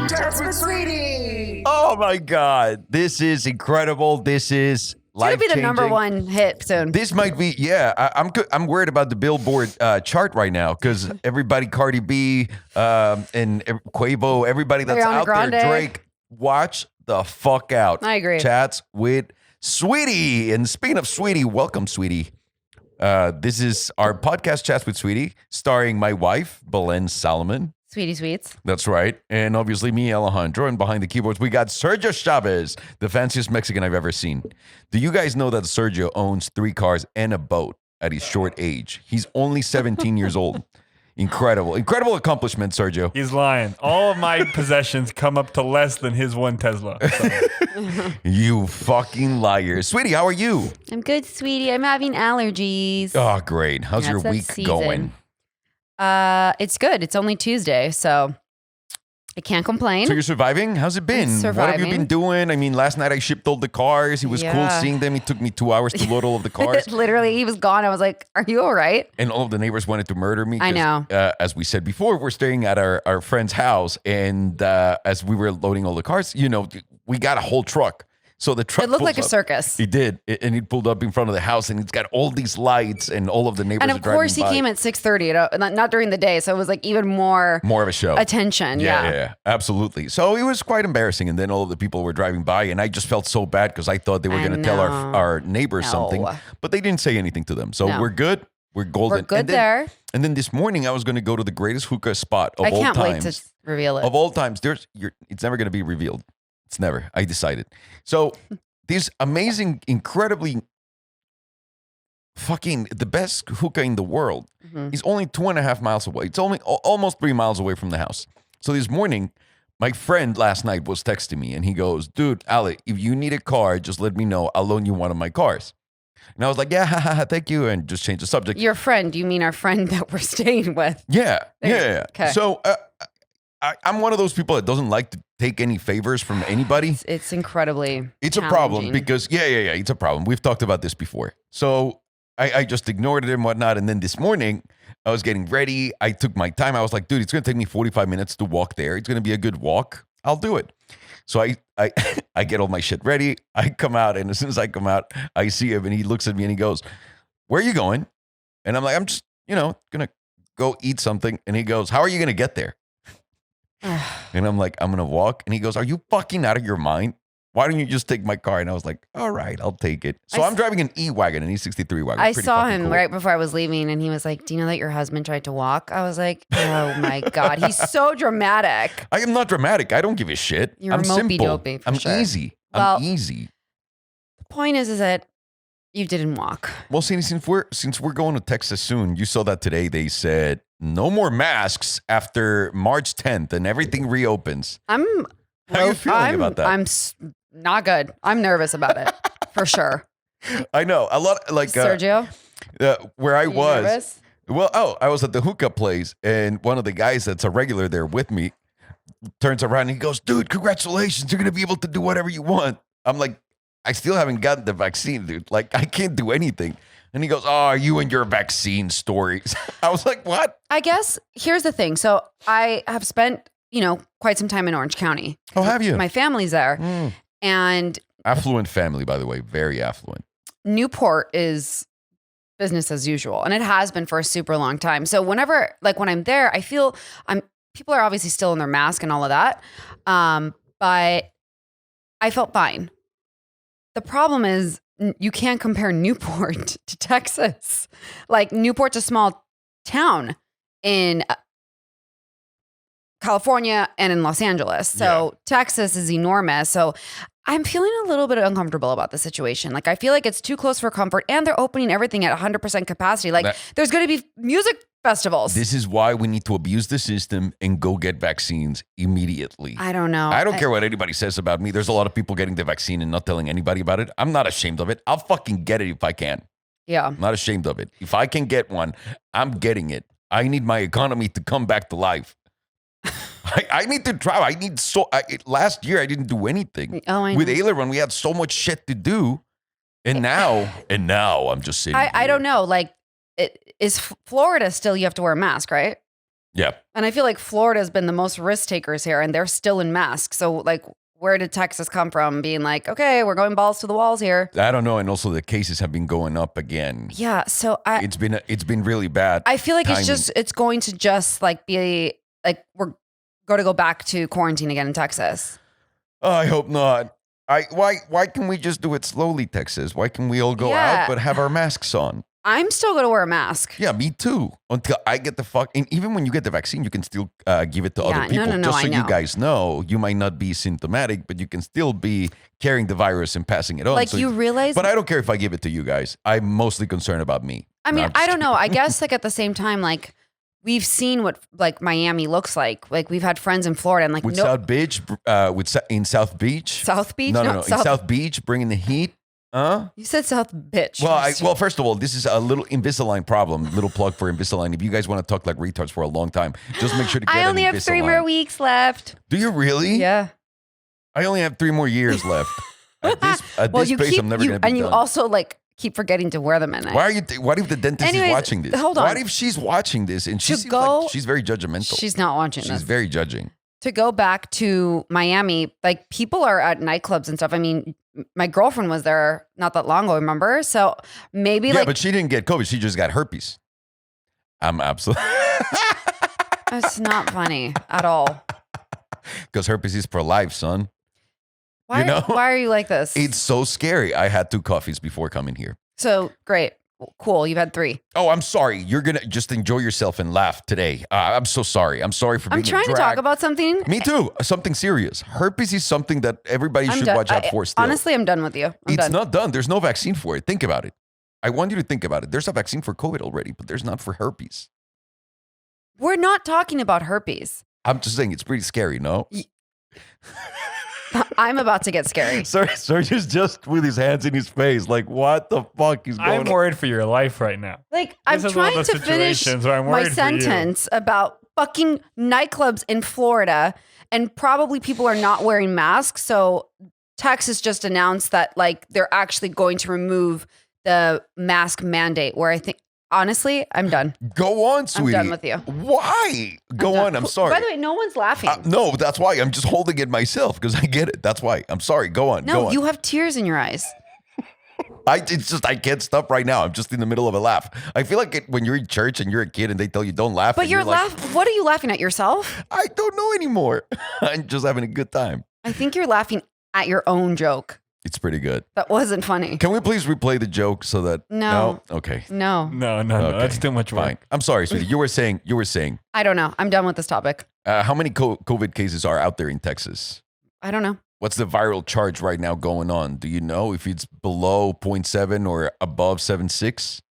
Chats with Sweetie. Oh my God. This is incredible. This is life-changing. It's going to be the number one hit soon. This might be, I'm worried about the Billboard chart right now because everybody, Cardi B and Quavo, everybody that's Ariana out Grande. there, Drake, watch the fuck out. I agree. Chats with Sweetie. And speaking of Sweetie, welcome, Sweetie. This is our podcast, Chats with Sweetie, starring my wife, Belen Salomon. Sweetie Sweets. That's right. And obviously me, Alejandro. And behind the keyboards, we got Sergio Chavez, the fanciest Mexican I've ever seen. Do you guys know that Sergio owns 3 cars and a boat at his short age? He's only 17 years old. Incredible. Incredible accomplishment, Sergio. He's lying. All of my possessions come up to less than his one Tesla. So. You fucking liar. Sweetie, how are you? I'm good, sweetie. I'm having allergies. Oh, great. How's your That's week that season. going? It's good. It's only Tuesday, so I can't complain. So you're surviving? How's it been? What have you surviving. been doing? I mean, last night I shipped all the cars. It was cool Yeah. seeing them. It took me 2 hours to load all of the cars. Literally, he was gone. I was like, are you all right? And all of the neighbors wanted to murder me. I 'cause, know. As we said before, we're staying at our friend's house. And as we were loading all the cars, we got a whole truck. So the truck It looked pulls like a up. circus. He did. And he pulled up in front of the house and it's got all these lights and all of the neighbors And are of driving course, he by. came at 6:30, not during the day. So it was like even more More of a show. attention. Yeah, absolutely. So it was quite embarrassing. And then all of the people were driving by, and I just felt so bad because I thought they were I going to tell know. our neighbors something, No. but they didn't say anything to them. So No. we're good. We're golden. We're good and then, there. And then this morning, I was going to go to the greatest hookah spot of I all can't times. wait to reveal it. Of all times, it's never going to be revealed. It's never. I decided. So this amazing, incredibly fucking the best hookah in the world is only 2.5 miles away. It's only almost 3 miles away from the house. So this morning, my friend last night was texting me and he goes, dude, Ale, if you need a car, just let me know. I'll loan you one of my cars. And I was like, yeah, thank you. And just change the subject. Your friend, you mean our friend that we're staying with? Yeah. There. Okay. So I'm one of those people that doesn't like to take any favors from anybody. It's incredibly It's a problem challenging. because, it's a problem. We've talked about this before. So I just ignored it and whatnot. And then this morning, I was getting ready. I took my time. I was like, dude, it's going to take me 45 minutes to walk there. It's going to be a good walk. I'll do it. So I get all my shit ready. I come out, and as soon as I come out, I see him, and he looks at me, and he goes, where are you going? And I'm like, I'm just, going to go eat something. And he goes, how are you going to get there? And I'm like, I'm going to walk. And he goes, are you fucking out of your mind? Why don't you just take my car? And I was like, all right, I'll take it. So I'm driving an E-Wagon, an E63 wagon. I Pretty saw fucking him cool. right before I was leaving, and he was like, do you know that your husband tried to walk? I was like, oh my God, he's so dramatic. I am not dramatic. I don't give a shit. You're I'm simple. mopey-dopey, for I'm sure. easy. Well- I'm easy. The point is that you didn't walk. Well, since we're going to Texas soon, you saw that today. They said no more masks after March 10th, and everything reopens. How are you feeling about that? I'm not good. I'm nervous about it, for sure. I know a lot. Like Sergio, where I you was. nervous? Well, I was at the hookah place, and one of the guys that's a regular there with me turns around and he goes, dude, congratulations. You're going to be able to do whatever you want. I'm like, I still haven't gotten the vaccine, dude. Like, I can't do anything. And he goes, oh, you and your vaccine stories. I was like, what? I guess here's the thing. So I have spent, quite some time in Orange County. Oh, have you? My family's there. Mm. And Affluent family, by the way. Very affluent. Newport is business as usual. And it has been for a super long time. So whenever, when I'm there, I feel people are obviously still in their mask and all of that. But I felt fine. The problem is you can't compare Newport to Texas. Like Newport's a small town in California and in Los Angeles. So Texas is enormous. So I'm feeling a little bit uncomfortable about the situation. Like I feel like it's too close for comfort, and they're opening everything at 100% capacity. Like there's going to be music festivals. This is why we need to abuse the system and go get vaccines immediately. I don't know. I don't care what anybody says about me. There's a lot of people getting the vaccine and not telling anybody about it. I'm not ashamed of it. I'll fucking get it if I can. Yeah. I'm not ashamed of it. If I can get one, I'm getting it. I need my economy to come back to life. I need to travel. Last year I didn't do anything. Oh, I know. With Aileron, we had so much shit to do. And now I'm just sitting I here. don't know. Like Florida still you have to wear a mask, right? Yeah. And I feel like Florida has been the most risk takers here, and they're still in masks. So like, where did Texas come from? Being like, okay, we're going balls to the walls here. I don't know, and also the cases have been going up again. Yeah, so It's been really bad. I feel like timing. it's going to just like be like we're going to go back to quarantine again in Texas. Oh, I hope not. Why can we just do it slowly, Texas? Why can we all go Yeah. out but have our masks on? I'm still going to wear a mask. Yeah, me too. Until I get and even when you get the vaccine, you can still give it to Yeah, other people. no, Just I so you know. guys know, you might not be symptomatic, but you can still be carrying the virus and passing it on. Like you realize, But I don't care if I give it to you guys. I'm mostly concerned about me. I No, mean, I'm just I don't know. I guess like at the same time, like we've seen what like Miami looks like. Like we've had friends in Florida and like with no South Beach, in South Beach. South Beach. No. In South Beach, bringing the heat. Huh? You said South Bitch. Well, first of all, this is a little Invisalign problem. Little plug for Invisalign. If you guys want to talk like retards for a long time, just make sure to get I only an have 3 Invisalign. more weeks left. Do you really? Yeah. I only have 3 more years left. At Well, this you pace, keep I'm never going to be and you done. also like keep forgetting to wear them at night. Why are you? What if the dentist Anyways, is watching this? hold on. What if she's watching this and she To seems go- like she's very judgmental? She's not watching She's this. very judging. To go back to Miami, like people are at nightclubs and stuff. I mean, my girlfriend was there not that long ago, remember? So maybe Yeah, like but she didn't get COVID. She just got herpes. I'm absolutely it's not funny at all. because herpes is for life, son. Why, You know? why are you like this? It's so scary. I had 2 coffees before coming here. So great. Cool. You've had 3. Oh, I'm sorry. You're gonna just enjoy yourself and laugh today. I'm so sorry. I'm sorry for being I'm trying a to drag. talk about something. Me too. Something serious. Herpes is something that everybody I'm should done. watch out for still. Honestly, I'm done with you. I'm it's done. not done. There's no vaccine for it. Think about it. I want you to think about it. There's a vaccine for COVID already, but there's not for herpes. We're not talking about herpes. I'm just saying it's pretty scary, no? I'm about to get scary. Sergio's just with his hands in his face. Like, what the fuck is going I'm on? worried for your life right now. Like, I'm This is one of trying the to finish situations where I'm my worried for you. sentence about fucking nightclubs in Florida, and probably people are not wearing masks. So Texas just announced that like they're actually going to remove the mask mandate. Where I think, honestly, I'm done. Go on, sweetie. done with you. Why? Go on. I'm sorry. By the way, no one's laughing. No, that's why. I'm just holding it myself because I get it. That's why. I'm sorry. Go on. no, go on. you have tears in your eyes. It's just I can't stop right now. I'm just in the middle of a laugh. I feel like when you're in church and you're a kid and they tell you don't laugh. But and you're like, laughing. What are you laughing at, yourself? I don't know anymore. I'm just having a good time. I think you're laughing at your own joke. It's pretty good. That wasn't funny. Can we please replay the joke so that No. Okay. No, No, Okay. that's too much work. Fine. I'm sorry, sweetie. You were saying. I don't know. I'm done with this topic. How many COVID cases are out there in Texas? I don't know. What's the viral charge right now going on? Do you know if it's below 0.7 or above 7.6?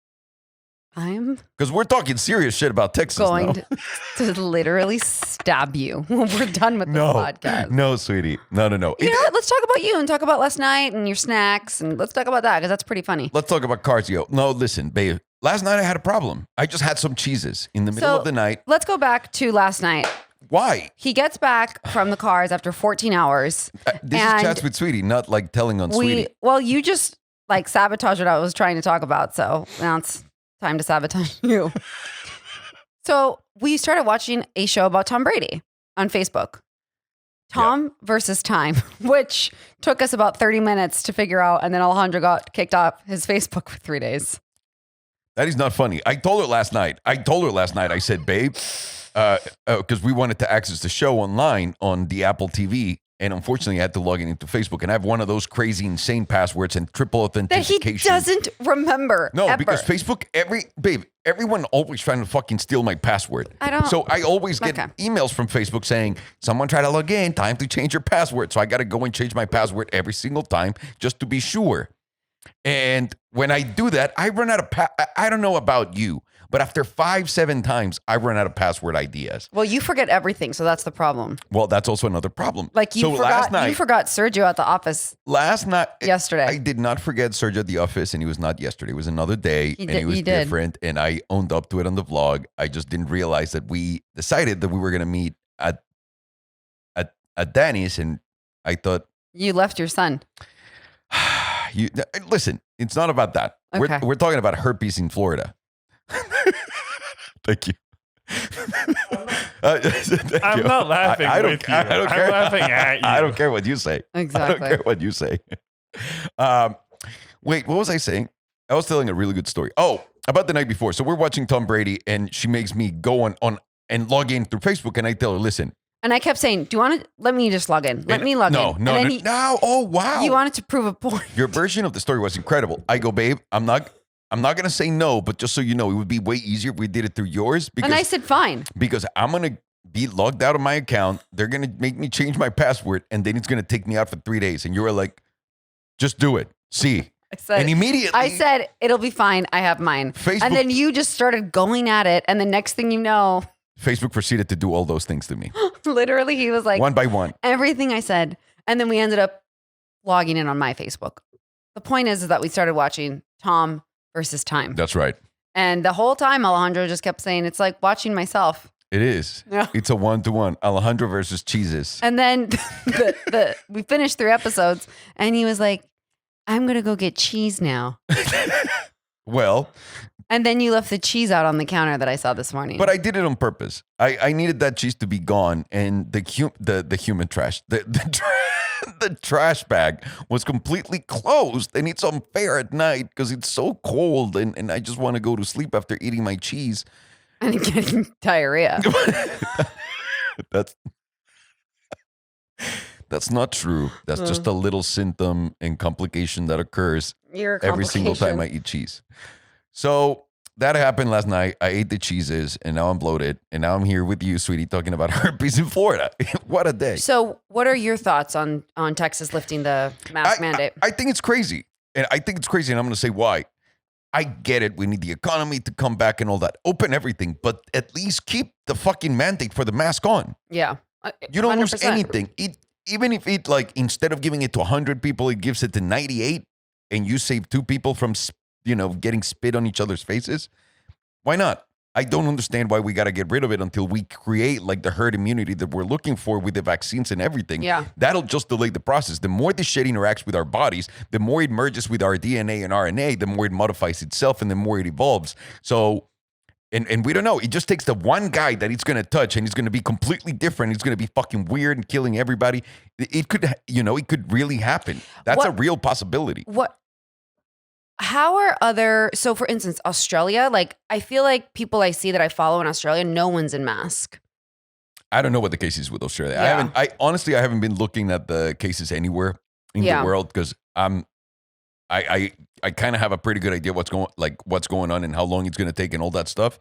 I'm Because we're talking serious shit about Texas going now. to literally stab you when we're done with this podcast. No, sweetie. No. You know what? Let's talk about you and talk about last night and your snacks, and let's talk about that because that's pretty funny. Let's talk about cardio. No, listen, babe. Last night I had a problem. I just had some cheeses in the middle of the night. Let's go back to last night. Why? He gets back from the cars after 14 hours. This And is chats with sweetie, not like telling on sweetie. Well, you just like sabotaged what I was trying to talk about. So now it's time to sabotage you. So we started watching a show about Tom Brady on Facebook. Tom versus Time, which took us about 30 minutes to figure out. And then Alejandro got kicked off his Facebook for 3 days. That is not funny. I told her last night. I said, babe, because we wanted to access the show online on the Apple TV. And unfortunately, I had to log in into Facebook. And I have one of those crazy, insane passwords and triple That authentication. he doesn't remember. No, ever. because Facebook, everyone always trying to fucking steal my password. I don't- So I always get Okay. emails from Facebook saying, someone tried to log in, time to change your password. So I got to go and change my password every single time just to be sure. And when I do that, I run out of, I don't know about you, but after 5-7 times, I run out of password ideas. Well, you forget everything, so that's the problem. Well, that's also another problem. Like you so forgot, you forgot Sergio at the office last night, yesterday. I did not forget Sergio at the office, and he was not yesterday. It was another day, and it was he did. different. And I owned up to it on the vlog. I just didn't realize that we decided that we were going to meet at Danny's, and I thought, You left your son. listen, it's not about that. Okay. We're talking about herpes in Florida. Thank you. Thank I'm you. not laughing I don't, with you. I don't I'm care. laughing at you. I don't care what you say. Exactly. I don't care what you say. Wait, what was I saying? I was telling a really good story. Oh, about the night before. So we're watching Tom Brady, and she makes me go on and log in through Facebook, and I tell her, listen. And I kept saying, "Do you want to let me just log in? Let me log in." No. Oh, wow. You wanted to prove a point. Your version of the story was incredible. I go, babe, I'm not going to say no, but just so you know, it would be way easier if we did it through yours. Because, And I said, "Fine." Because I'm going to be logged out of my account. They're going to make me change my password, and then it's going to take me out for 3 days. And you were like, just do it. See. I said, and immediately. I said, "It'll be fine. I have mine." Facebook, and then you just started going at it. And the next thing you know, Facebook proceeded to do all those things to me. literally, he was like, one by one. everything I said. And then we ended up logging in on my Facebook. The point is that we started watching Tom versus Time. That's right. And the whole time, Alejandro just kept saying, it's like watching myself. It is. Yeah. It's a 1-to-1. Alejandro versus cheeses. And then we finished 3 episodes, and he was like, I'm going to go get cheese now. Well. And then you left the cheese out on the counter that I saw this morning. But I did it on purpose. I needed that cheese to be gone, and the human trash, the trash bag was completely closed, and it's unfair at night because it's so cold, and I just want to go to sleep after eating my cheese. And getting diarrhea. That's not true. That's just a little symptom and complication that occurs every single time I eat cheese. So that happened last night. I ate the cheeses, and now I'm bloated. And now I'm here with you, sweetie, talking about herpes in Florida. What a day. So what are your thoughts on Texas lifting the mask mandate? I think it's crazy. And I think it's crazy, and I'm going to say why. I get it. We need the economy to come back and all that. Open everything, but at least keep the fucking mandate for the mask on. Yeah. You don't lose 100%. anything. Even if it, like, instead of giving it to 100 people, it gives it to 98, and you save 2 people from getting spit on each other's faces. Why not? I don't understand why we got to get rid of it until we create like the herd immunity that we're looking for with the vaccines and everything. Yeah. That'll just delay the process. The more this shit interacts with our bodies, the more it merges with our DNA and RNA, the more it modifies itself and the more it evolves. So, and we don't know. It just takes the one guy that it's going to touch and it's going to be completely different. It's going to be fucking weird and killing everybody. It could, it could really happen. That's a real possibility. How are so for instance, Australia, like I feel like people I see that I follow in Australia, no one's in mask. I don't know what the case is with Australia. Yeah. I honestly haven't been looking at the cases anywhere in the world because I kind of have a pretty good idea what's going on and how long it's going to take and all that stuff.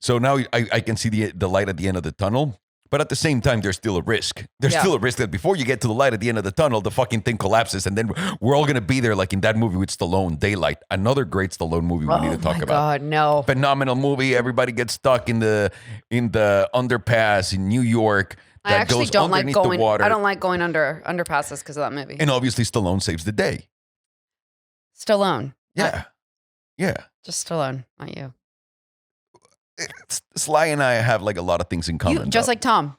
So now I can see the light at the end of the tunnel. But at the same time, there's still a risk. There's still a risk that before you get to the light at the end of the tunnel, the fucking thing collapses. And then we're all going to be there like in that movie with Stallone, Daylight. Another great Stallone movie we need to talk about. Oh, my God, no. Phenomenal movie. Everybody gets stuck in the underpass in New York. I actually don't like going. The water. I don't like going under underpasses because of that movie. And obviously, Stallone saves the day. Stallone. Yeah. Yeah. Just Stallone, not you. Sly and I have like a lot of things in common. Just like Tom.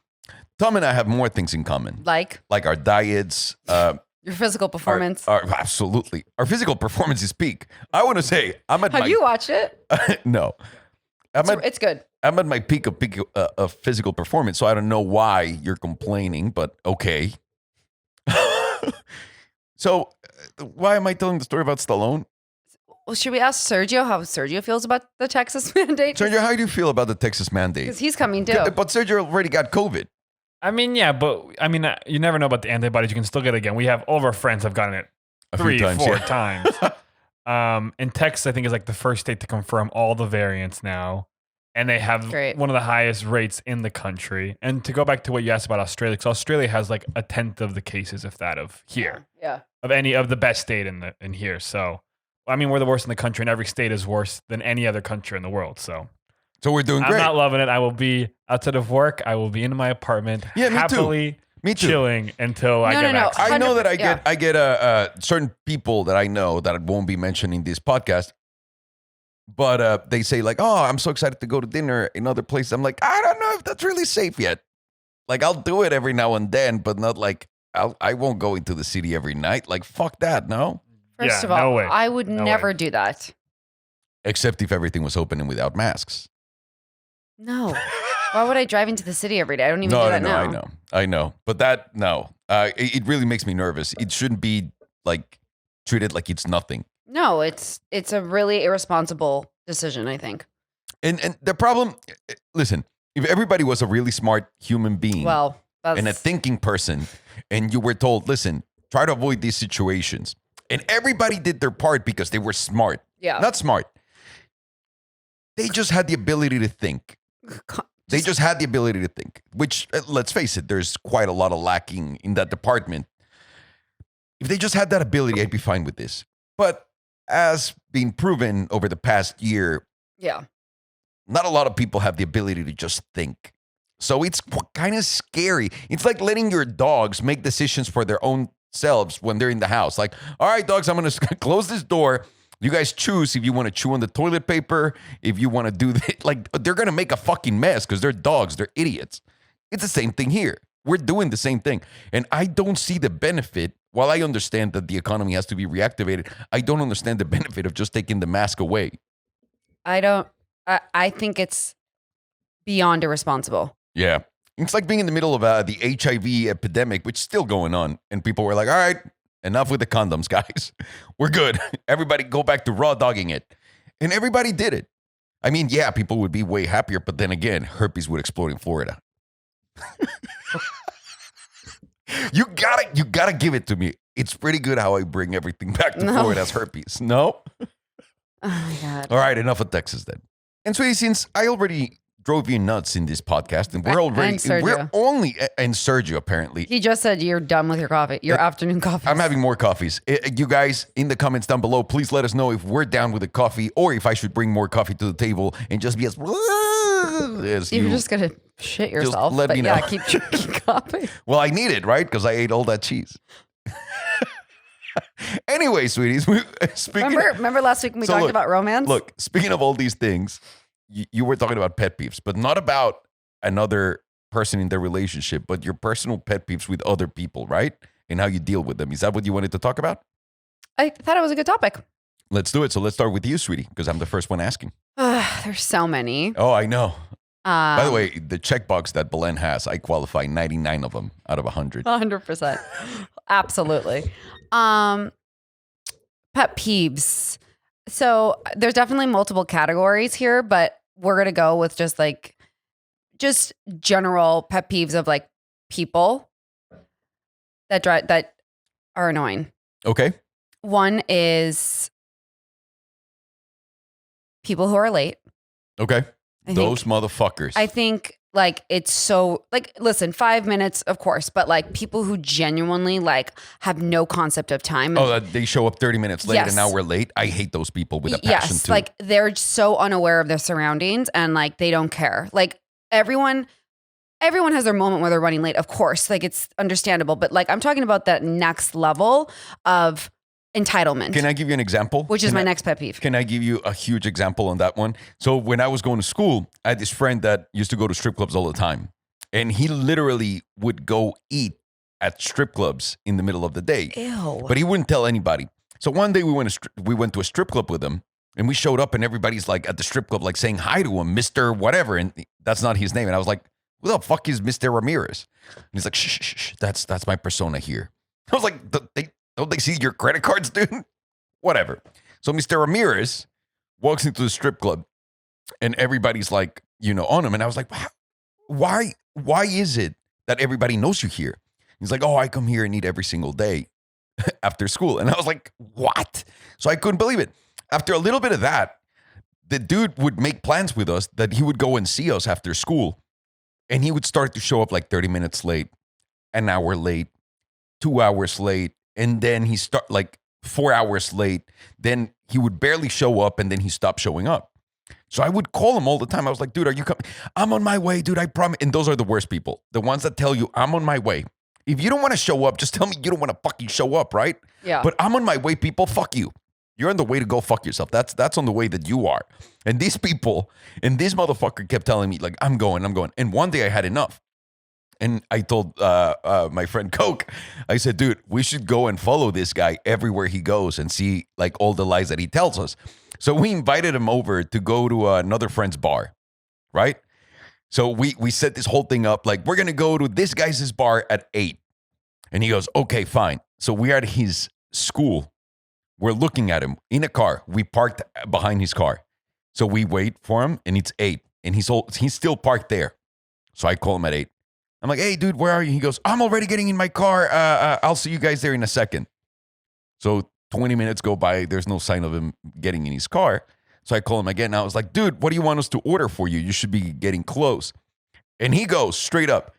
Tom and I have more things in common. Like our diets. Your physical performance. Absolutely. Our physical performance is peak. I want to say I'm at Have you watched it? No. It's good. I'm at my peak of physical performance, so I don't know why you're complaining, but okay. So why am I telling the story about Stallone? Well, should we ask Sergio how Sergio feels about the Texas mandate? Sergio, how do you feel about the Texas mandate? Because he's coming too. But Sergio already got COVID. I mean, yeah, but I mean, you never know about the antibodies. You can still get it again. We have all of our friends have gotten it A few times, 4 yeah. times. And Texas, I think, is like the first state to confirm all the variants now. And they have one of the highest rates in the country. And to go back to what you asked about Australia, because Australia has like 1/10 of the cases, if that, of here. Yeah. Of any of the best state in here. So, I mean, we're the worst in the country, and every state is worse than any other country in the world. So we're doing great. I'm not loving it. I will be outside of work. I will be in my apartment, happily chilling until I get vaccinated. I know that I get certain people that I know that I won't be mentioning this podcast, but they say like, "Oh, I'm so excited to go to dinner in other places." I'm like, I don't know if that's really safe yet. Like, I'll do it every now and then, but not like I won't go into the city every night. Like, fuck that, no. First of all, I would never do that. Except if everything was open and without masks. No. Why would I drive into the city every day? I don't even do that now. I know. But that, no. It really makes me nervous. It shouldn't be like treated like it's nothing. No, it's a really irresponsible decision, I think. And the problem, listen, if everybody was a really smart human being and a thinking person, and you were told, listen, try to avoid these situations, and everybody did their part because they were smart. Yeah. Not smart. They just had the ability to think. They just had the ability to think, which, let's face it, there's quite a lot of lacking in that department. If they just had that ability, I'd be fine with this. But as being proven over the past year, not a lot of people have the ability to just think. So it's kind of scary. It's like letting your dogs make decisions for their own selves when they're in the house. Like, all right, dogs, I'm going to close this door. You guys choose if you want to chew on the toilet paper, if you want to do that. Like, they're going to make a fucking mess because they're dogs. They're idiots. It's the same thing here. We're doing the same thing. And I don't see the benefit. While I understand that the economy has to be reactivated, I don't understand the benefit of just taking the mask away. I think it's beyond irresponsible. Yeah. It's like being in the middle of the HIV epidemic, which is still going on. And people were like, all right, enough with the condoms, guys. We're good. Everybody go back to raw dogging it. And everybody did it. I mean, yeah, people would be way happier. But then again, herpes would explode in Florida. You gotta give it to me. It's pretty good how I bring everything back to Florida as herpes. No? Oh, my God. All right, enough of Texas then. And sweetie, since I already drove you nuts in this podcast, and we're only and Sergio apparently. He just said you're done with your coffee, your afternoon coffee. I'm having more coffees. You guys in the comments down below, please let us know if we're down with the coffee or if I should bring more coffee to the table and just be as you're just gonna shit yourself. Let me know. Yeah, keep drinking coffee. Well, I need it, right? Because I ate all that cheese. Anyway, sweeties, remember last week when we talked about romance? Look, speaking of all these things, you were talking about pet peeves, but not about another person in their relationship, but your personal pet peeves with other people, right? And how you deal with them. Is that what you wanted to talk about? I thought it was a good topic. Let's do it. So let's start with you, sweetie, because I'm the first one asking. There's so many. Oh, I know. By the way, the checkbox that Belen has, I qualify 99 of them out of 100. 100%. Absolutely. Pet peeves. So there's definitely multiple categories here, but we're going to go with just general pet peeves of like people that are annoying. Okay. One is people who are late. Okay. Those motherfuckers. I think like it's so like, listen, 5 minutes, of course, but like people who genuinely like have no concept of time. They show up 30 minutes late and now we're late. I hate those people with a passion too. Like they're so unaware of their surroundings and like they don't care. Like everyone has their moment where they're running late, of course. Like it's understandable, but like I'm talking about that next level of entitlement. Can I give you an example? Which is my next pet peeve. Can I give you a huge example on that one? So when I was going to school, I had this friend that used to go to strip clubs all the time. And he literally would go eat at strip clubs in the middle of the day. Ew. But he wouldn't tell anybody. So one day we went to a strip club with him. And we showed up and everybody's like at the strip club, like saying hi to him, Mr. Whatever. And that's not his name. And I was like, who the fuck is Mr. Ramirez? And he's like, shh, that's my persona here. I was like, don't they see your credit cards, dude? Whatever. So Mr. Ramirez walks into the strip club and everybody's like, on him. And I was like, why is it that everybody knows you here? He's like, oh, I come here and eat every single day after school. And I was like, what? So I couldn't believe it. After a little bit of that, the dude would make plans with us that he would go and see us after school. And he would start to show up like 30 minutes late, an hour late, 2 hours late. And then he start like 4 hours late. Then he would barely show up and then he stopped showing up. So I would call him all the time. I was like, dude, are you coming? I'm on my way, dude. I promise. And those are the worst people. The ones that tell you I'm on my way. If you don't want to show up, just tell me you don't want to fucking show up, right? Yeah. But I'm on my way, people. Fuck you. You're on the way to go fuck yourself. That's on the way that you are. And these people and this motherfucker kept telling me like, I'm going. And one day I had enough. And I told my friend Coke, I said, dude, we should go and follow this guy everywhere he goes and see like all the lies that he tells us. So we invited him over to go to another friend's bar, right? So we set this whole thing up like, we're going to go to this guy's bar at 8. And he goes, okay, fine. So we're at his school. We're looking at him in a car. We parked behind his car. So we wait for him and it's 8 and he's still parked there. So I call him at 8. I'm like, hey, dude, where are you? He goes, I'm already getting in my car. I'll see you guys there in a second. So 20 minutes go by. There's no sign of him getting in his car. So I call him again. I was like, dude, what do you want us to order for you? You should be getting close. And he goes straight up.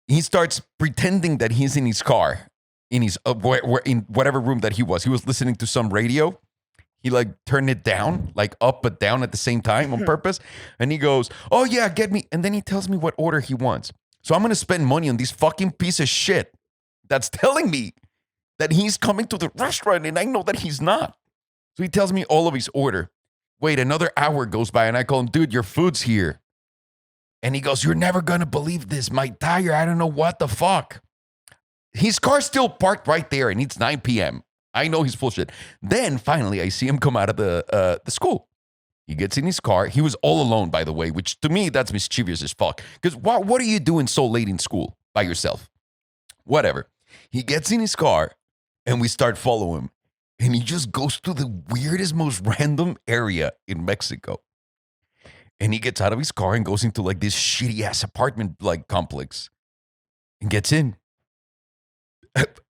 He starts pretending that he's in his car, in his in whatever room that he was. He was listening to some radio. He like turned it down, like up but down at the same time on purpose. And he goes, oh yeah, get me. And then he tells me what order he wants. So I'm going to spend money on this fucking piece of shit that's telling me that he's coming to the restaurant and I know that he's not. So he tells me all of his order. Wait, another hour goes by and I call him, dude, your food's here. And he goes, you're never going to believe this. My tire, I don't know what the fuck. His car's still parked right there and it's 9 p.m. I know he's full shit. Then finally I see him come out of the school. He gets in his car. He was all alone, by the way, which to me, that's mischievous as fuck. Because what are you doing so late in school by yourself? Whatever. He gets in his car and we start following him. And he just goes to the weirdest, most random area in Mexico. And he gets out of his car and goes into like this shitty ass apartment like complex and gets in.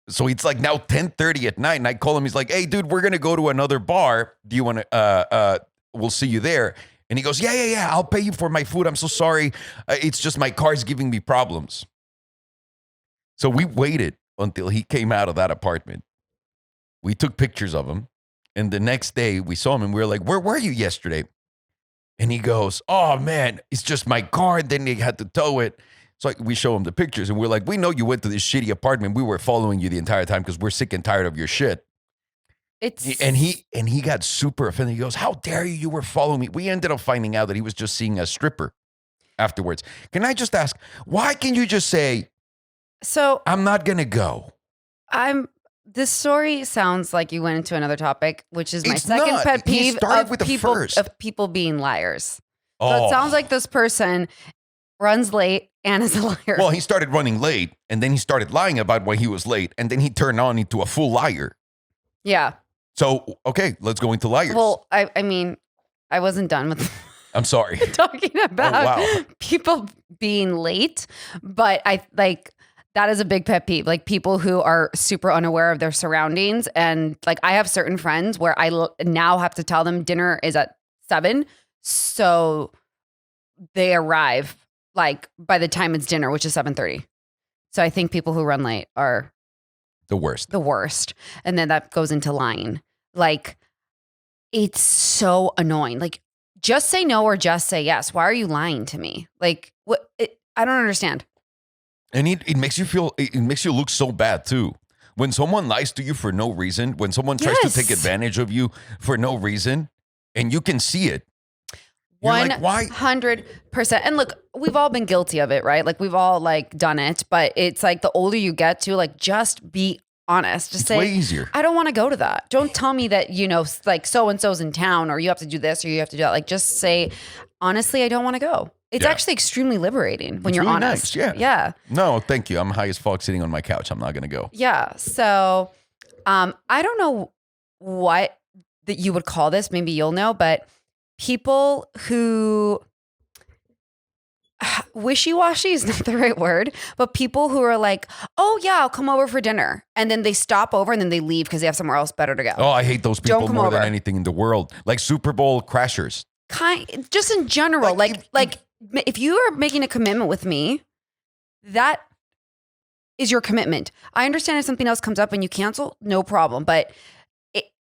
So it's like now 10:30 at night and I call him. He's like, hey, dude, we're going to go to another bar. Do you want to, we'll see you there. And he goes, yeah. I'll pay you for my food. I'm so sorry. It's just my car's giving me problems. So we waited until he came out of that apartment. We took pictures of him. And the next day we saw him and we were like, where were you yesterday? And he goes, oh man, it's just my car. And then they had to tow it. So we show him the pictures and we're like, we know you went to this shitty apartment. We were following you the entire time because we're sick and tired of your shit. And he got super offended. He goes, how dare you? You were following me. We ended up finding out that he was just seeing a stripper afterwards. Can I just ask, why can you just say, so I'm not going to go? This story sounds like you went into another topic, which is my second pet peeve of people being liars. So it sounds like this person runs late and is a liar. Well, he started running late and then he started lying about why he was late. And then he turned on into a full liar. Yeah. So, okay, let's go into liars. Well, I mean, I wasn't done with I'm sorry. talking about people being late, but that is a big pet peeve. Like people who are super unaware of their surroundings. And like I have certain friends where I now have to tell them dinner is at 7. So they arrive like by the time it's dinner, which is 7:30. So I think people who run late are the worst. And then that goes into lying. Like it's so annoying. Like just say no or just say yes. Why are you lying to me? Like I don't understand. And it makes you look so bad too. When someone lies to you for no reason, when someone tries to take advantage of you for no reason, and you can see it. 100%. And look, we've all been guilty of it, right? Like we've all like done it, but it's like the older you get to, like just be honest. Just say, way easier. I don't want to go to that. Don't tell me that, like so-and-so's in town or you have to do this or you have to do that. Like just say, honestly, I don't want to go. It's actually extremely liberating when you're really honest. Nice. Yeah. No, thank you. I'm high as fuck sitting on my couch. I'm not going to go. Yeah. So I don't know what that you would call this. Maybe you'll know, but people who wishy-washy is not the right word, but people who are like, oh yeah, I'll come over for dinner. And then they stop over and then they leave because they have somewhere else better to go. Oh, I hate those people more than anything in the world. Like Super Bowl crashers. Just in general, like if you are making a commitment with me, that is your commitment. I understand if something else comes up and you cancel, no problem. But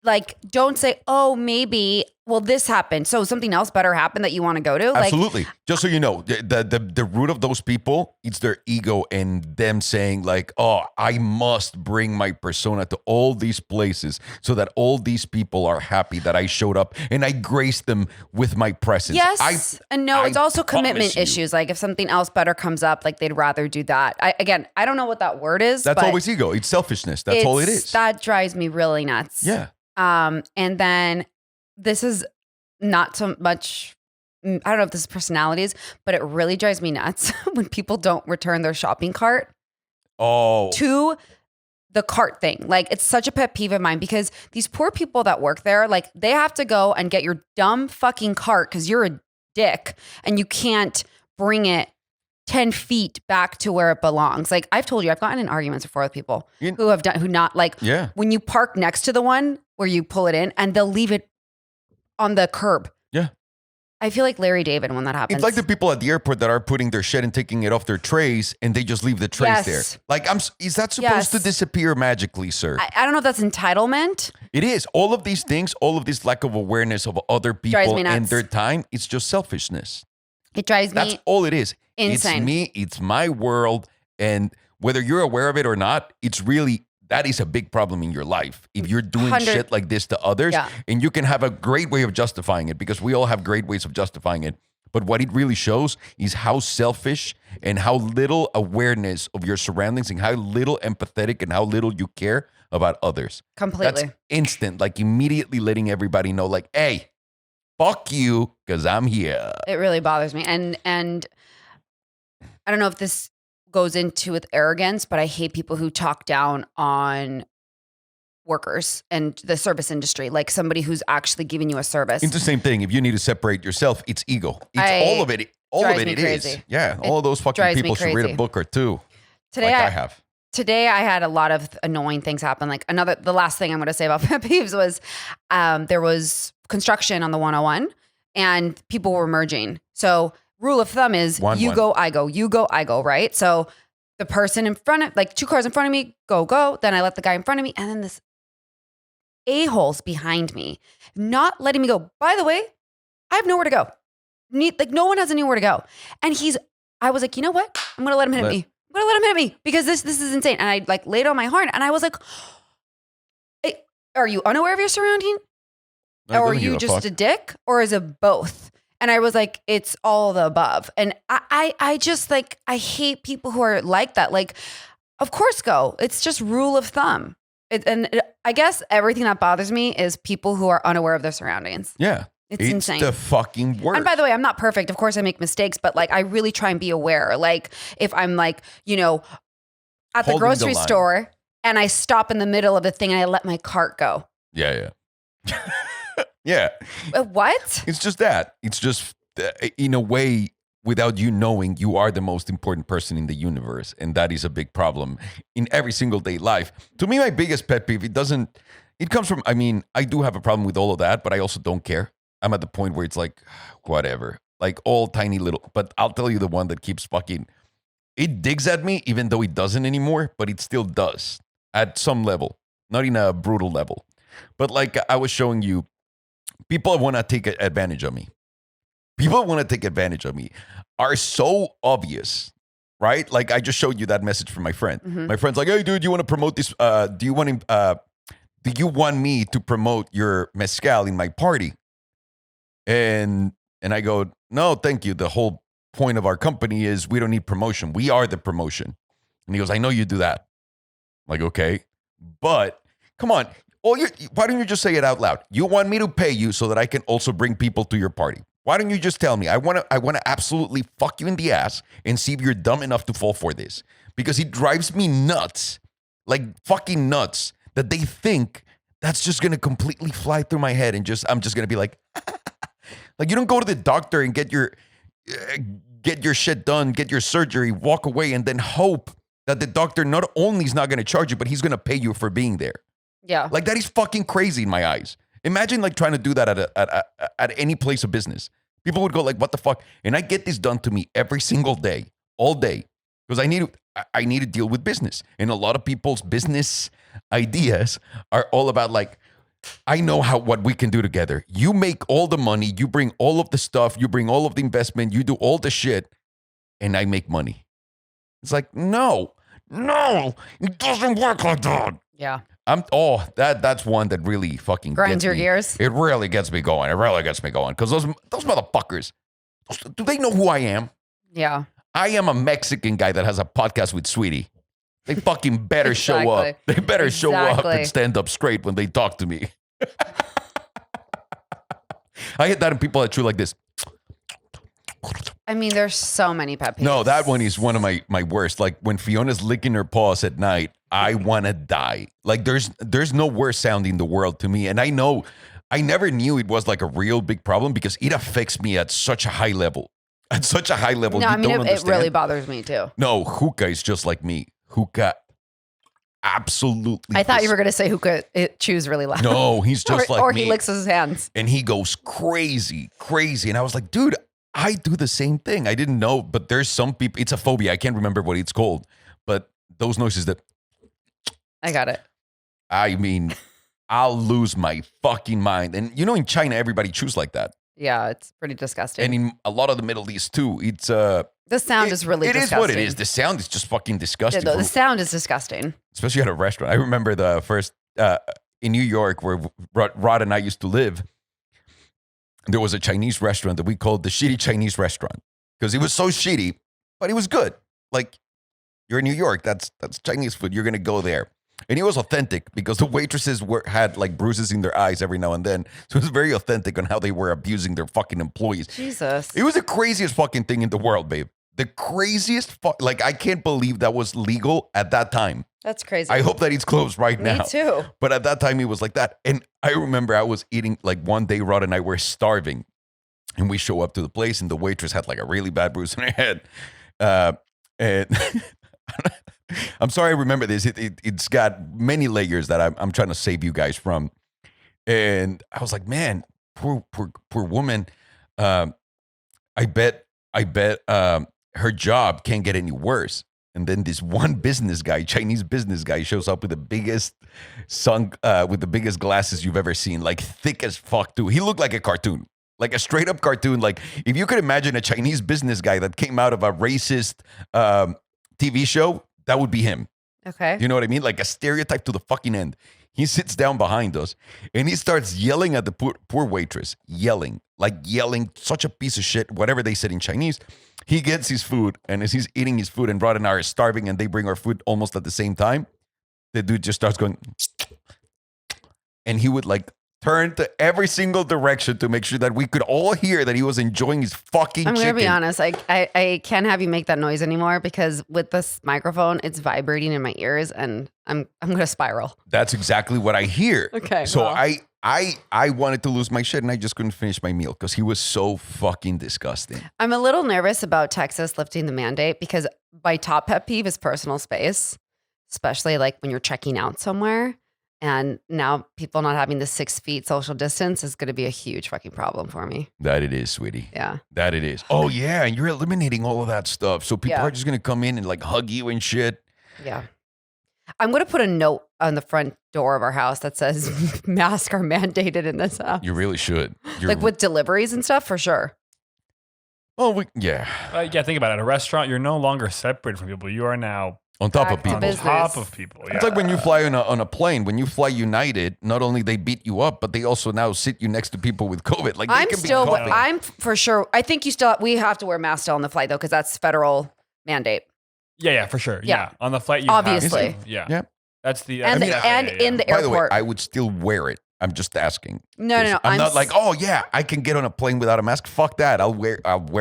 like, don't say, oh, maybe, well, this happened, so something else better happened that you want to go to. Absolutely. Just so you know, the root of those people, it's their ego and them saying like, oh, I must bring my persona to all these places so that all these people are happy that I showed up and I graced them with my presence. Yes. And no, it's also commitment issues. Like if something else better comes up, like they'd rather do that. I don't know what that word is. That's always ego. It's selfishness. That's all it is. That drives me really nuts. Yeah. And then this is not so much, I don't know if this is personalities, but it really drives me nuts when people don't return their shopping cart to the cart thing. Like it's such a pet peeve of mine because these poor people that work there, like they have to go and get your dumb fucking cart because you're a dick and you can't bring it 10 feet back to where it belongs. Like I've told you, I've gotten in arguments before with people when you park next to the one where you pull it in and they'll leave it on the curb. Yeah. I feel like Larry David when that happens. It's like the people at the airport that are putting their shit and taking it off their trays and they just leave the trays there. Like, is that supposed to disappear magically, sir? I don't know if that's entitlement. It is. All of these things, all of this lack of awareness of other people and their time, it's just selfishness. It drives me. That's all it is. Insane. It's me. It's my world. And whether you're aware of it or not, that is a big problem in your life. If you're doing shit like this to others, and you can have a great way of justifying it because we all have great ways of justifying it. But what it really shows is how selfish and how little awareness of your surroundings and how little empathetic and how little you care about others. Completely. That's instant. Like immediately letting everybody know like, hey, fuck you because I'm here. It really bothers me. And I don't know if this goes into with arrogance, but I hate people who talk down on workers and the service industry, like somebody who's actually giving you a service. It's the same thing. If you need to separate yourself, it's ego. It's all of it. All of it is. Yeah. All of those fucking people should read a book or two. Today, I have. Today I had a lot of annoying things happen. Like the last thing I'm going to say about pet peeves was there was construction on the 101 and people were merging. So rule of thumb is you go, I go, right? So the person in front of, like 2 cars in front of me, go. Then I let the guy in front of me. And then this a-hole's behind me, not letting me go. By the way, I have nowhere to go. No one has anywhere to go. And I was like, you know what? I'm going to let him hit me. I'm going to let him hit me because this is insane. And I like laid on my horn and I was like, hey, are you unaware of your surrounding? Or are you just a dick? Or is it both? And I was like, it's all the above. And I just like, I hate people who are like that. Like, of course go. It's just rule of thumb. I guess everything that bothers me is people who are unaware of their surroundings. Yeah. It's insane. The fucking worst. And by the way, I'm not perfect. Of course I make mistakes, but like I really try and be aware. Like if I'm like, at the grocery store and I stop in the middle of the thing and I let my cart go. Yeah. Yeah. What? It's just that. It's just, in a way, without you knowing, you are the most important person in the universe. And that is a big problem in every single day life. To me, my biggest pet peeve, it comes from, I do have a problem with all of that, but I also don't care. I'm at the point where it's like, whatever. Like all tiny little, but I'll tell you the one that keeps it digs at me, even though it doesn't anymore, but it still does at some level, not in a brutal level. But like I was showing you, people want to take advantage of me. People want to take advantage of me are so obvious, right? Like I just showed you that message from my friend. Mm-hmm. My friend's like, hey, dude, you want to promote this? Do you want me to promote your mezcal in my party? And I go, no, thank you. The whole point of our company is we don't need promotion. We are the promotion. And he goes, I know you do that. I'm like, okay, but come on. Why don't you just say it out loud? You want me to pay you so that I can also bring people to your party. Why don't you just tell me? I want to absolutely fuck you in the ass and see if you're dumb enough to fall for this. Because it drives me nuts, like fucking nuts, that they think that's just going to completely fly through my head and I'm just going to be like, like you don't go to the doctor and get your shit done, get your surgery, walk away, and then hope that the doctor not only is not going to charge you, but he's going to pay you for being there. Yeah. Like that is fucking crazy in my eyes. Imagine like trying to do that at any place of business. People would go like, what the fuck? And I get this done to me every single day, all day, because I need to deal with business. And a lot of people's business ideas are all about like, I know what we can do together. You make all the money. You bring all of the stuff. You bring all of the investment. You do all the shit. And I make money. It's like, no, it doesn't work like that. Yeah. That's one that really fucking grinds gets your me. gears. It really gets me going. Because those motherfuckers, do they know who I am? Yeah. I am a Mexican guy that has a podcast with Sweetie. They fucking better show up. They better show up and stand up straight when they talk to me. I hit that in people that chew like this. I mean, there's so many pet peeves. No, that one is one of my worst. Like when Fiona's licking her paws at night, I want to die. Like there's no worse sound in the world to me. And I know, I never knew it was like a real big problem because it affects me at such a high level. At such a high level. No, I mean, it really bothers me too. No, Hookah is just like me. Hookah absolutely. I thought you were going to say Hookah chews really loud. No, he's just like me. Or he licks his hands. And he goes crazy. And I was like, dude, I do the same thing. I didn't know, but there's some people, it's a phobia. I can't remember what it's called. But those noises that. I got it. I mean, I'll lose my fucking mind. And you know, in China, everybody chews like that. Yeah, it's pretty disgusting. And in a lot of the Middle East too, it's the sound is really disgusting. It is what it is. The sound is just fucking disgusting. Yeah, the sound is disgusting. Especially at a restaurant. I remember the first in New York where Rod and I used to live. There was a Chinese restaurant that we called the shitty Chinese restaurant because it was so shitty, but it was good. Like you're in New York, that's Chinese food. You're gonna go there. And it was authentic because the waitresses had like bruises in their eyes every now and then. So it was very authentic on how they were abusing their fucking employees. Jesus. It was the craziest fucking thing in the world, babe. The craziest, like I can't believe that was legal at that time. That's crazy. I hope that it's closed right now. Me too. But at that time, it was like that. And I remember I was eating, like one day, Rod and I were starving. And we show up to the place and the waitress had like a really bad bruise on her head. And I'm sorry I remember this. It's got many layers that I'm trying to save you guys from. And I was like, man, poor woman. I bet her job can't get any worse. And then this one business guy, Chinese business guy, shows up with the biggest glasses you've ever seen, like thick as fuck too. He looked like a cartoon, like a straight up cartoon. Like if you could imagine a Chinese business guy that came out of a racist TV show, that would be him. Okay. You know what I mean? Like a stereotype to the fucking end. He sits down behind us and he starts yelling at the poor waitress, yelling, such a piece of shit, whatever they said in Chinese. He gets his food, and as he's eating his food, and Rod and I are starving, and they bring our food almost at the same time, the dude just starts going, and he would like turn to every single direction to make sure that we could all hear that he was enjoying his fucking chicken. I'm going to be honest. I can't have you make that noise anymore because with this microphone, it's vibrating in my ears and I'm going to spiral. That's exactly what I hear. Okay. So well. I wanted to lose my shit and I just couldn't finish my meal because he was so fucking disgusting. I'm a little nervous about Texas lifting the mandate because my top pet peeve is personal space, especially like when you're checking out somewhere. And now people not having the 6 feet social distance is going to be a huge fucking problem for me. That it is, sweetie. Yeah. That it is. Oh, yeah. And you're eliminating all of that stuff. So people are just going to come in and like hug you and shit. Yeah. I'm going to put a note on the front door of our house that says masks are mandated in this house. You really should. Like with deliveries and stuff, for sure. Oh, yeah. Yeah, think about it. At a restaurant, you're no longer separated from people. You are now on top of people. On top of people. Yeah. It's like when you fly on a plane. When you fly United, not only they beat you up, but they also now sit you next to people with COVID. Like I'm for sure. I think we have to wear masks still on the flight though, because that's federal mandate. Yeah, for sure. Yeah. On the flight, you obviously. have to. Yeah. Yeah. That's the and in the airport. By the way, I would still wear it. I'm just asking. No. I'm not like, oh yeah, I can get on a plane without a mask. Fuck that. I'll wear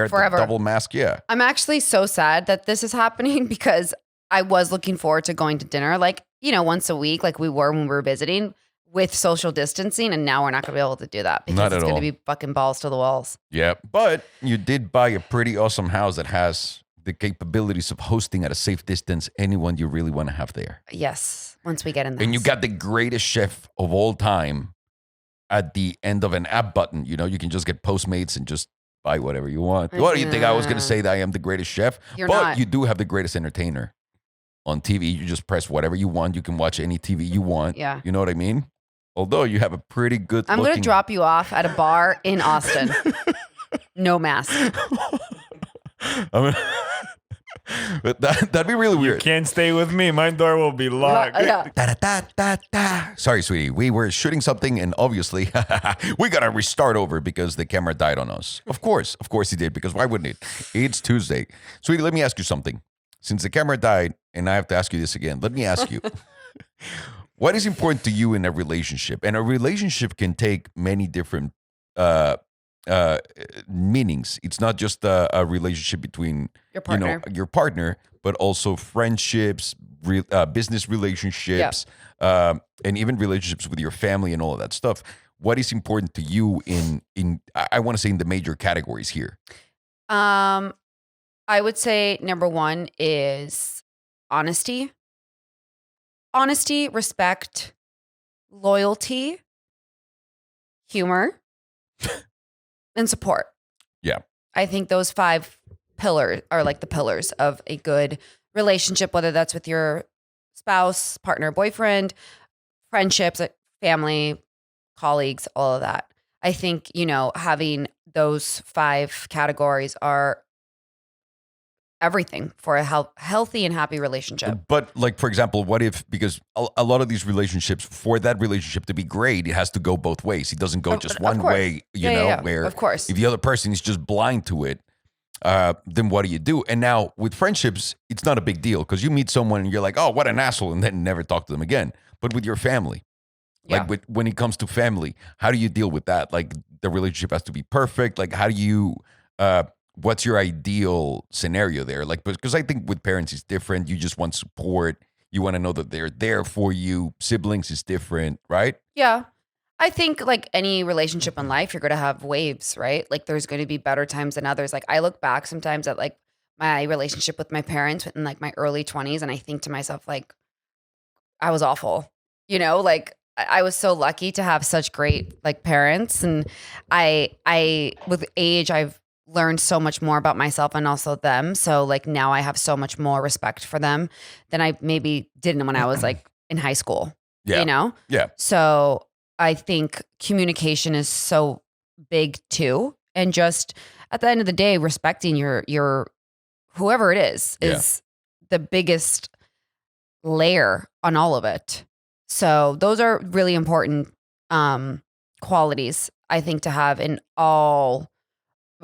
forever. The double mask. Yeah. I'm actually so sad that this is happening because I was looking forward to going to dinner, like, once a week, like we were when we were visiting with social distancing. And now we're not going to be able to do that because it's going to be fucking balls to the walls. Yeah. But you did buy a pretty awesome house that has the capabilities of hosting at a safe distance anyone you really want to have there. Yes. Once we get in there. And you got the greatest chef of all time at the end of an app button. You can just get Postmates and just buy whatever you want. What do you think? I was going to say that I am the greatest chef? But you do have the greatest entertainer. On TV, you just press whatever you want. You can watch any TV you want. Yeah. You know what I mean? Although you have a pretty good. I'm going to drop you off at a bar in Austin. No mask. But that'd be really weird. You can't stay with me. My door will be locked. Yeah. Sorry, sweetie. We were shooting something, and obviously, we gotta restart over because the camera died on us. Of course he did. Because why wouldn't it? It's Tuesday, sweetie. Let me ask you something. Since the camera died, and I have to ask you this again. Let me ask you. What is important to you in a relationship? And a relationship can take many different meanings. It's not just a relationship between your partner, but also friendships, business relationships, and even relationships with your family and all of that stuff. What is important to you in I want to say in the major categories here? I would say number one is honesty. Honesty, respect, loyalty, humor, and support. Yeah. I think those 5 pillars are like the pillars of a good relationship, whether that's with your spouse, partner, boyfriend, friendships, family, colleagues, all of that. I think, having those 5 categories are everything for a healthy and happy relationship. But like, for example, what if, because a lot of these relationships, for that relationship to be great, it has to go both ways. It doesn't go just one way, where of course. If the other person is just blind to it, then what do? And now with friendships, it's not a big deal because you meet someone and you're like, oh, what an asshole, and then never talk to them again. But with your family, like when it comes to family, how do you deal with that? Like the relationship has to be perfect. Like how do you, what's your ideal scenario there? Like, because I think with parents it's different. You just want support. You want to know that they're there for you. Siblings is different, right? Yeah. I think like any relationship in life, you're going to have waves, right? Like there's going to be better times than others. Like I look back sometimes at like my relationship with my parents in like my early 20s. And I think to myself, like, I was awful, like I was so lucky to have such great like parents. And I with age, I've learned so much more about myself and also them. So like now I have so much more respect for them than I maybe didn't when I was like in high school, Yeah. So I think communication is so big too. And just at the end of the day, respecting your whoever it is the biggest layer on all of it. So those are really important qualities I think to have in all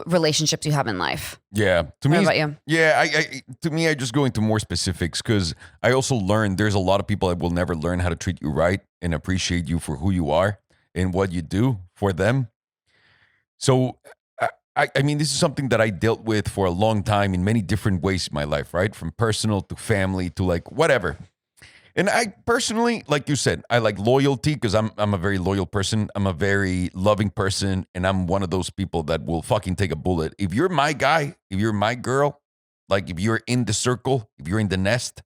relationships you have in life. Yeah. To me, what about you? Yeah, to me, I just go into more specifics because I also learned there's a lot of people that will never learn how to treat you right and appreciate you for who you are and what you do for them. So, I mean, this is something that I dealt with for a long time in many different ways in my life, right? From personal to family to like whatever. And I personally, like you said, I like loyalty because I'm a very loyal person. I'm a very loving person. And I'm one of those people that will fucking take a bullet. If you're my guy, if you're my girl, like if you're in the circle, if you're in the nest,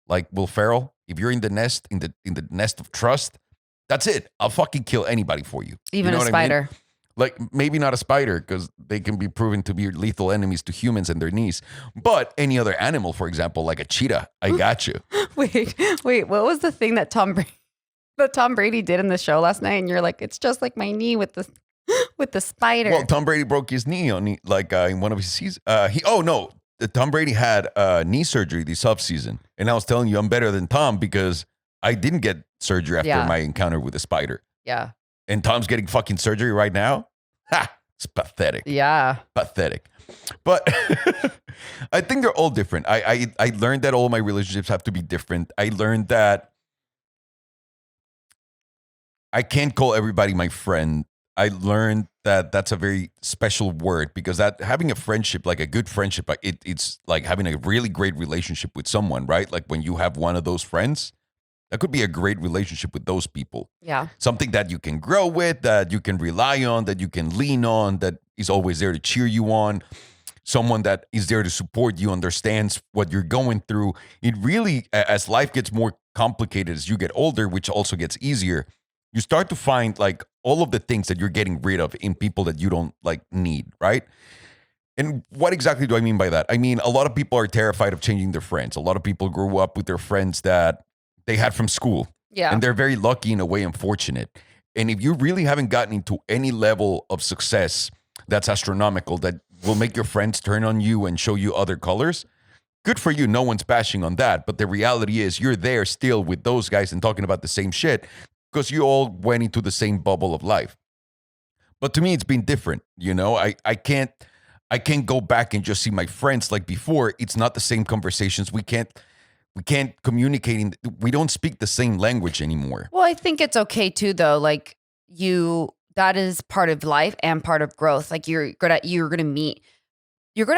like Will Ferrell, if you're in the nest, in the nest of trust, that's it. I'll fucking kill anybody for you. Even a spider. I mean? Like maybe not a spider because they can be proven to be lethal enemies to humans and their knees. But any other animal, for example, like a cheetah, I got you. Wait, what was the thing that Tom Brady did in the show last night? And you're like, it's just like my knee with the spider. Well, Tom Brady broke his knee in one of his seasons. Tom Brady had knee surgery this offseason. And I was telling you I'm better than Tom because I didn't get surgery after my encounter with a spider. Yeah. And Tom's getting fucking surgery right now? Ha! It's pathetic. Yeah. Pathetic. But I think they're all different. I learned that all my relationships have to be different. I learned that I can't call everybody my friend. I learned that that's a very special word because that having a friendship, like a good friendship, it's like having a really great relationship with someone, right? Like when you have one of those friends, that could be a great relationship with those people. Yeah. Something that you can grow with, that you can rely on, that you can lean on, that is always there to cheer you on. Someone that is there to support you, understands what you're going through. It really, as life gets more complicated as you get older, which also gets easier, you start to find like all of the things that you're getting rid of in people that you don't like need, right? And what exactly do I mean by that? I mean, a lot of people are terrified of changing their friends. A lot of people grew up with their friends that they had from school. Yeah. And they're very lucky in a way and fortunate. And if you really haven't gotten into any level of success that's astronomical, that will make your friends turn on you and show you other colors, good for you. No one's bashing on that. But the reality is you're there still with those guys and talking about the same shit because you all went into the same bubble of life. But to me, it's been different. You know, I can't go back and just see my friends like before. It's not the same conversations. We can't communicate. We don't speak the same language anymore. Well, I think it's okay too, though. Like that is part of life and part of growth. Like you're gonna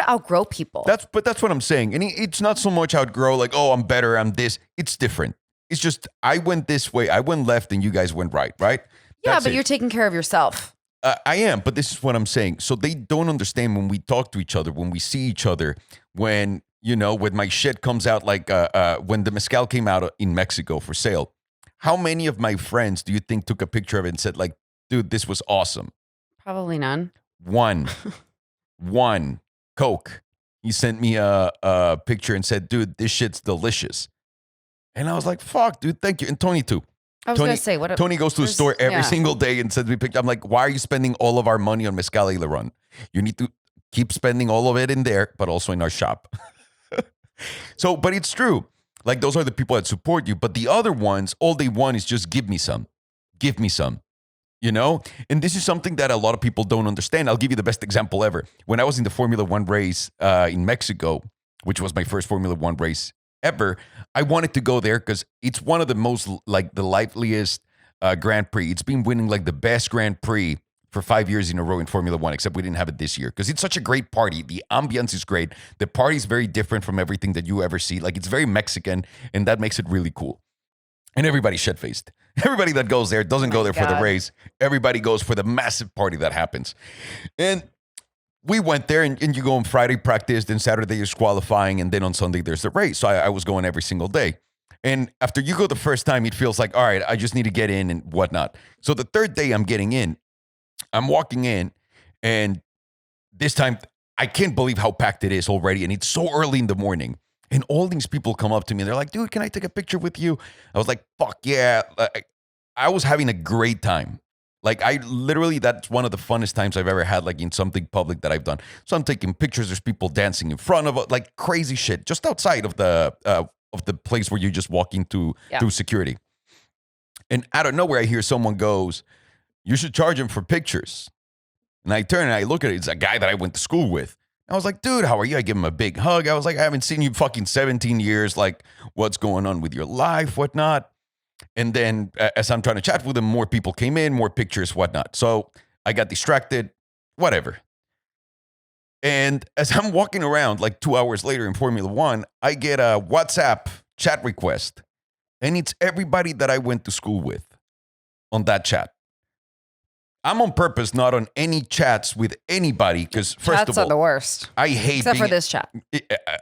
outgrow people. That's what I'm saying. And it's not so much outgrow like, oh, I'm better, I'm this. It's different. It's just I went this way, I went left, and you guys went right? Yeah, but you're taking care of yourself. I am, but this is what I'm saying. So they don't understand when we talk to each other, when we see each other, when, you know, when my shit comes out, like when the mezcal came out in Mexico for sale. How many of my friends do you think took a picture of it and said, like, dude, this was awesome? Probably none. One. Coke. He sent me a picture and said, dude, this shit's delicious. And I was like, fuck, dude, thank you. And Tony, too. I was going to say, Tony goes to the store every single day and sends me pictures. I'm like, why are you spending all of our money on Mezcal y Leron? You need to keep spending all of it in there, but also in our shop. So, but it's true. Like, those are the people that support you. But the other ones, all they want is just give me some. Give me some. You know? And this is something that a lot of people don't understand. I'll give you the best example ever. When I was in the Formula One race in Mexico, which was my first Formula One race ever, I wanted to go there because it's one of the most, like, the liveliest Grand Prix. It's been winning, like, the best Grand Prix for 5 years in a row in Formula One, except we didn't have it this year because it's such a great party. The ambience is great. The party is very different from everything that you ever see. Like, it's very Mexican, and that makes it really cool. And everybody's shit-faced. Everybody that goes there doesn't go there for the race. Everybody goes for the massive party that happens. And we went there, and you go on Friday practice, then Saturday there's qualifying, and then on Sunday there's the race. So I was going every single day. And after you go the first time, it feels like, all right, I just need to get in and whatnot. So the third day I'm getting in, I'm walking in, and this time I can't believe how packed it is already. And it's so early in the morning. And all these people come up to me and they're like, dude, can I take a picture with you? I was like, fuck yeah. I was having a great time. Like, I literally, that's one of the funnest times I've ever had, like, in something public that I've done. So I'm taking pictures. There's people dancing in front of it, like crazy shit, just outside of the place where you just walk into through security. And out of nowhere, I hear someone goes, you should charge him for pictures. And I turn and I look at it. It's a guy that I went to school with. I was like, dude, how are you? I give him a big hug. I was like, I haven't seen you fucking 17 years. Like, what's going on with your life, whatnot? And then as I'm trying to chat with him, more people came in, more pictures, whatnot. So I got distracted, whatever. And as I'm walking around, like 2 hours later in Formula One, I get a WhatsApp chat request. And it's everybody that I went to school with on that chat. I'm on purpose not on any chats with anybody because, first chats of all, are the worst. I hate except for this chat.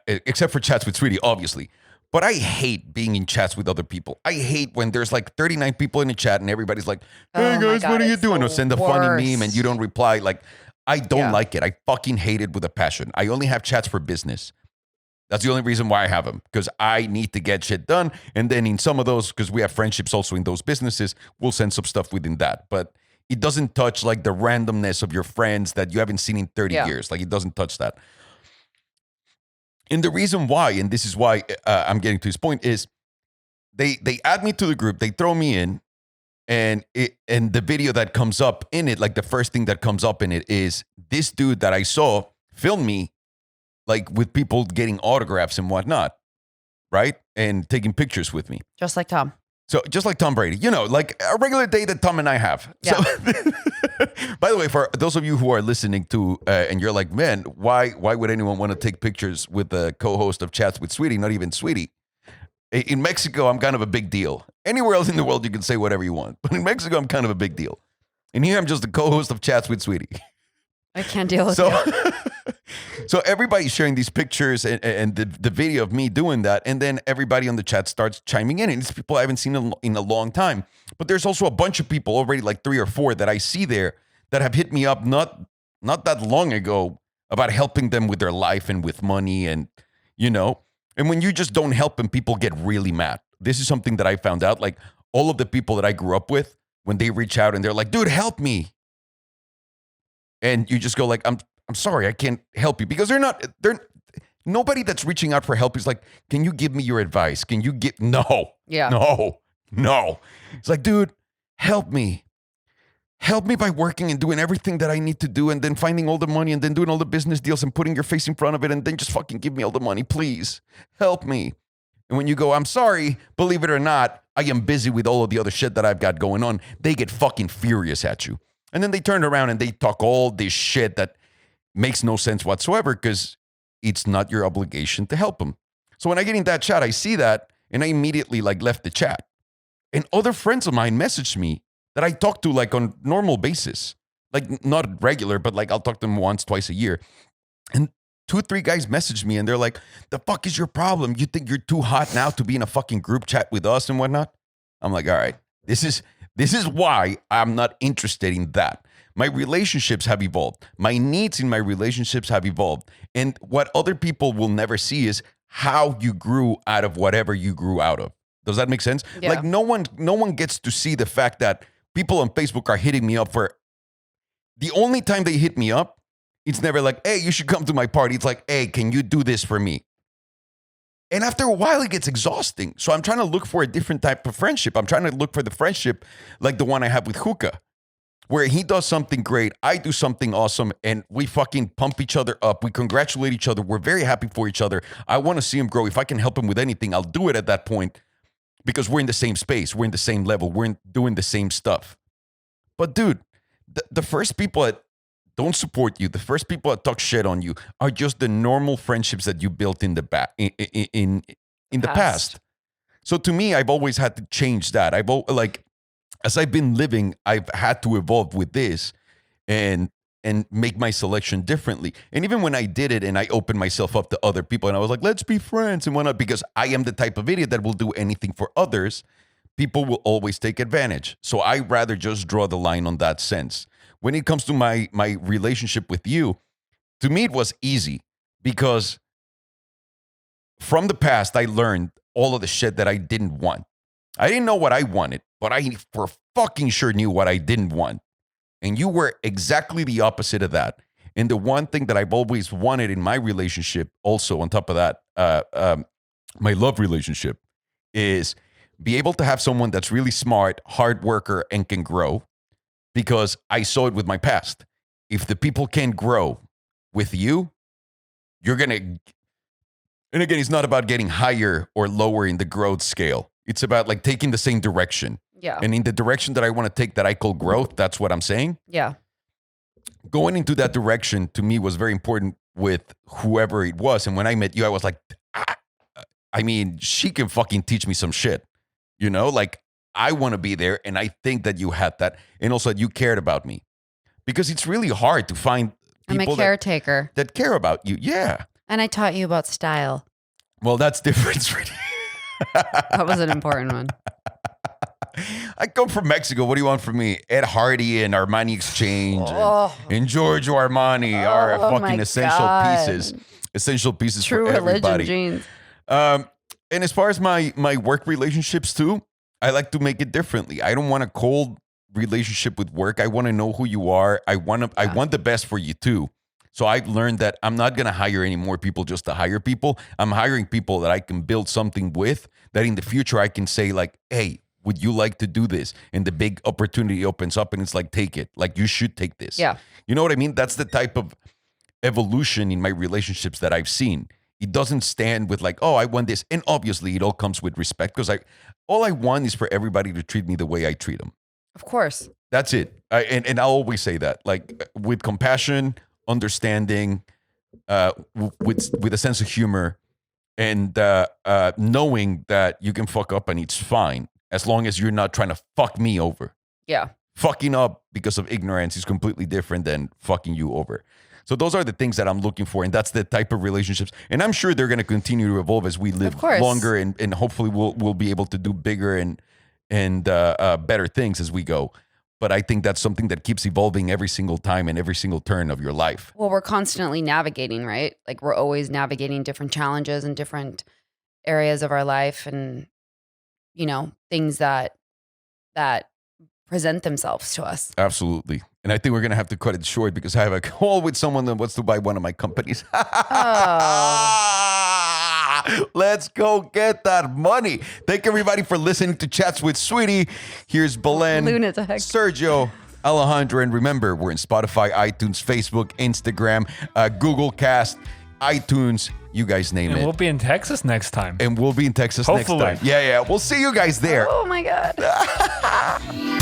Except for chats with Sweetie, obviously. But I hate being in chats with other people. I hate when there's like 39 people in a chat and everybody's like, hey guys, what are you doing? Or send a funny meme and you don't reply. Like, I don't like it. I fucking hate it with a passion. I only have chats for business. That's the only reason why I have them, because I need to get shit done. And then in some of those, because we have friendships also in those businesses, we'll send some stuff within that. But it doesn't touch like the randomness of your friends that you haven't seen in 30 years. Like, it doesn't touch that. And the reason why, and this is why I'm getting to this point, is they add me to the group, they throw me in, and the video that comes up in it, like the first thing that comes up in it is this dude that I saw film me, like with people getting autographs and whatnot, right? And taking pictures with me. Just like Tom. So just like Tom Brady, you know, like a regular day that Tom and I have. Yeah. So, by the way, for those of you who are listening to, and you're like, man, why would anyone want to take pictures with the co-host of Chats with Sweetie, not even Sweetie? In Mexico, I'm kind of a big deal. Anywhere else in the world, you can say whatever you want. But in Mexico, I'm kind of a big deal. And here, I'm just the co-host of Chats with Sweetie. I can't deal with you. So everybody's sharing these pictures and the video of me doing that. And then everybody on the chat starts chiming in. And it's people I haven't seen in a long time. But there's also a bunch of people already, like 3 or 4 that I see there that have hit me up not that long ago about helping them with their life and with money and, you know. And when you just don't help them, people get really mad. This is something that I found out. Like, all of the people that I grew up with, when they reach out and they're like, dude, help me. And you just go like, I'm sorry, I can't help you. Because nobody that's reaching out for help is like, can you give me your advice? Can you get, no. It's like, dude, help me. Help me by working and doing everything that I need to do and then finding all the money and then doing all the business deals and putting your face in front of it and then just fucking give me all the money, please. Help me. And when you go, I'm sorry, believe it or not, I am busy with all of the other shit that I've got going on, they get fucking furious at you. And then they turn around and they talk all this shit that makes no sense whatsoever because it's not your obligation to help them. So when I get in that chat, I see that and I immediately like left the chat. And other friends of mine messaged me that I talk to like on normal basis, like not regular, but like I'll talk to them once, twice a year. And 2 or 3 guys messaged me and they're like, the fuck is your problem? You think you're too hot now to be in a fucking group chat with us and whatnot? I'm like, all right, this is why I'm not interested in that. My relationships have evolved. My needs in my relationships have evolved. And what other people will never see is how you grew out of whatever you grew out of. Does that make sense? Yeah. Like no one gets to see the fact that people on Facebook are hitting me up for the only time they hit me up. It's never like, hey, you should come to my party. It's like, hey, can you do this for me? And after a while, it gets exhausting. So I'm trying to look for a different type of friendship. I'm trying to look for the friendship like the one I have with Hookah, where he does something great, I do something awesome, and we fucking pump each other up. We congratulate each other. We're very happy for each other. I want to see him grow. If I can help him with anything, I'll do it at that point because we're in the same space. We're in the same level. We're doing the same stuff. But dude, the first people that don't support you, the first people that talk shit on you are just the normal friendships that you built in the past. So to me, I've always had to change that. As I've been living, I've had to evolve with this and make my selection differently. And even when I did it and I opened myself up to other people and I was like, let's be friends and whatnot, because I am the type of idiot that will do anything for others, people will always take advantage. So I rather just draw the line on that sense. When it comes to my relationship with you, to me, it was easy because from the past, I learned all of the shit that I didn't want. I didn't know what I wanted, but I for fucking sure knew what I didn't want. And you were exactly the opposite of that. And the one thing that I've always wanted in my relationship, also on top of that, my love relationship, is be able to have someone that's really smart, hard worker, and can grow. Because I saw it with my past. If the people can't grow with you, you're going to... And again, it's not about getting higher or lower in the growth scale. It's about like taking the same direction. Yeah. And in the direction that I want to take that I call growth, that's what I'm saying. Yeah. Going into that direction to me was very important with whoever it was. And when I met you, I was like, I mean, she can fucking teach me some shit. You know, like I want to be there. And I think that you had that. And also that you cared about me. Because it's really hard to find people I'm a caretaker that care about you. Yeah. And I taught you about style. Well, that's different. That was an important one. I come from Mexico. What do you want from me? Ed Hardy and Armani Exchange and Giorgio Armani are fucking essential pieces. Essential pieces True for everybody. religion jeans. And as far as my work relationships too, I like to make it differently. I don't want a cold relationship with work. I want to know who you are. I want the best for you too. So I've learned that I'm not going to hire any more people just to hire people. I'm hiring people that I can build something with, that in the future I can say like, hey, would you like to do this? And the big opportunity opens up and it's like, take it. Like you should take this. Yeah. You know what I mean? That's the type of evolution in my relationships that I've seen. It doesn't stand with like, oh, I want this. And obviously it all comes with respect because all I want is for everybody to treat me the way I treat them. Of course. That's it. And I'll always say that, like with compassion, understanding, with a sense of humor, and knowing that you can fuck up and it's fine as long as you're not trying to fuck me over. Yeah. Fucking up because of ignorance is completely different than fucking you over. So those are the things that I'm looking for, and that's the type of relationships. And I'm sure they're going to continue to evolve as we live longer, and hopefully we'll be able to do bigger and better things as we go. But I think that's something that keeps evolving every single time and every single turn of your life. Well, we're constantly navigating, right? Like we're always navigating different challenges and different areas of our life and, you know, things that that present themselves to us. Absolutely. And I think we're going to have to cut it short because I have a call with someone that wants to buy one of my companies. Let's go get that money. Thank everybody for listening to Chats with Sweetie. Here's Belen, Lunatic. Sergio, Alejandro, and remember, we're in Spotify, iTunes, Facebook, Instagram, Google Cast, iTunes, you guys name and it. We'll be in Texas next time. And we'll be in Texas Hopefully. next time. Yeah. We'll see you guys there. Oh my God.